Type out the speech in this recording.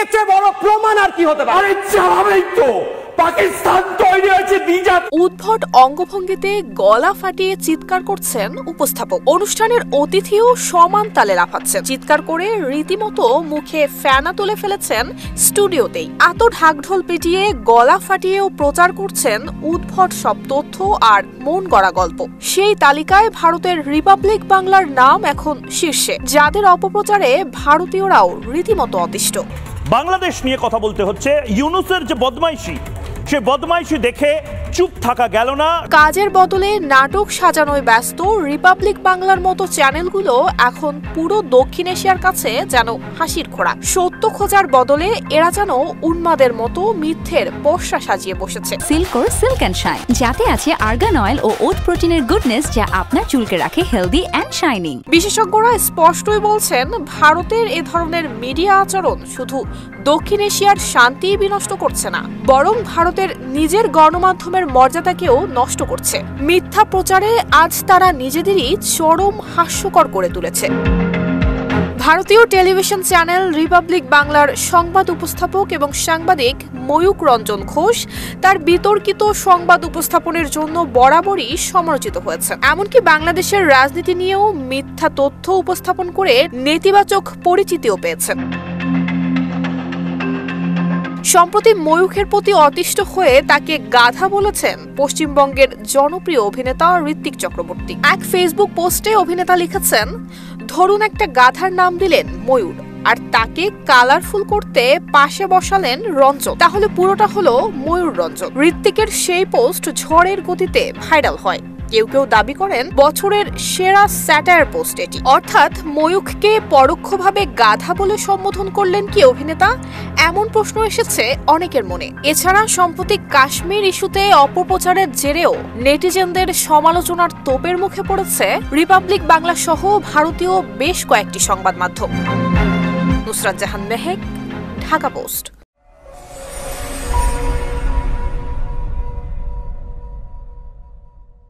এর চেয়ে বড় প্রমাণ আর কি হতে পারে? আরে যাবেই তো, পাকিস্তান তৈরি হয়েছে বিজেপি। উদ্ভট অঙ্গভঙ্গিতে গলা ফাটিয়ে চিৎকার করছেন উপস্থাপক। অনুষ্ঠানের অতিথিও সমান তালে লাফাচ্ছেন। চিৎকার করে রীতিমতো মুখে ফেনা তুলে ফেলেছেন স্টুডিওতেই। এত ঢাকঢোল পিটিয়ে গলা ফাটিয়েও প্রচার করছেন উদ্ভট সব তথ্য আর মন গড়া গল্প। সেই তালিকায় ভারতের রিপাবলিক বাংলার নাম এখন শীর্ষে, যাদের অপপ্রচারে ভারতীয়রাও রীতিমতো অতিষ্ঠ। বাংলাদেশ নিয়ে কথা বলতে হচ্ছে। ইউনূসের যে বদমাইশি, সে বদমাইশি দেখে চুপ থাকা গেল না। কাজের বদলে নাটক সাজানোয় ব্যস্ত রিপাবলিক বাংলার মতো চ্যানেলগুলো এখন পুরো দক্ষিণ এশিয়ার কাছে যেন হাসির খোড়া। সত্য খোঁজার বদলে এরা যেন উন্মাদের মতো মিথ্যের পসরা সাজিয়ে বসেছে। সিল্কোর সিল্ক অ্যান্ড শাইন, যাতে আছে আর্গান অয়েল ও ওট প্রোটিনের গুডনেস, যা আপনার চুলকে রাখে হেলদি অ্যান্ড শাইনিং। বিশেষজ্ঞরা স্পষ্টই বলছেন, ভারতের এ ধরনের মিডিয়া আচরণ শুধু দক্ষিণ এশিয়ার শান্তি বিনষ্ট করছে না, বরং ভারতের নিজের গণমাধ্যমের মর্যাদাকেও নষ্ট করছে। মিথ্যা প্রচারে আজ তারা নিজেদেরই চরম হাস্যকর করে তুলেছে। ভারতীয় টেলিভিশন চ্যানেল রিপাবলিক বাংলার সংবাদ উপস্থাপক এবং সাংবাদিক ময়ূক রঞ্জন ঘোষ তার বিতর্কিত সংবাদ উপস্থাপনের জন্য বরাবরই সমালোচিত হয়েছে। এমনকি বাংলাদেশের রাজনীতি নিয়েও মিথ্যা তথ্য উপস্থাপন করে নেতিবাচক পরিচিতিও পেয়েছেন। সম্প্রতি ময়ূখের প্রতি অতিষ্ঠ হয়ে তাকে গাধা বলেছেন পশ্চিমবঙ্গের জনপ্রিয় অভিনেতা ঋত্বিক চক্রবর্তী। এক ফেসবুক পোস্টে অভিনেতা লিখেছেন, ধরুন একটা গাধার নাম দিলেন ময়ূর আর তাকে কালারফুল করতে পাশে বসালেন রঞ্জন, তাহলে পুরোটা হলো ময়ূর রঞ্জন। ঋত্বিকের সেই পোস্ট ঝড়ের গতিতে ভাইরাল হয়। কেউ কেউ দাবি করেন বছরের সেরা স্যাটায়ার পোস্ট এটি। অর্থাৎ ময়ূখকে পরোক্ষভাবে গাধা বলে সম্বোধন করলেন কি অভিনেতা? এমন প্রশ্ন এসেছে অনেকের মনে। এছাড়া সম্প্রতি কাশ্মীর ইস্যুতে অপপ্রচারের জেরেও নেটিজেনদের সমালোচনার তোপের মুখে পড়েছে রিপাবলিক বাংলা সহ ভারতীয় বেশ কয়েকটি সংবাদ মাধ্যম। নুসরাত জাহান মেহেক, ঢাকা পোস্ট।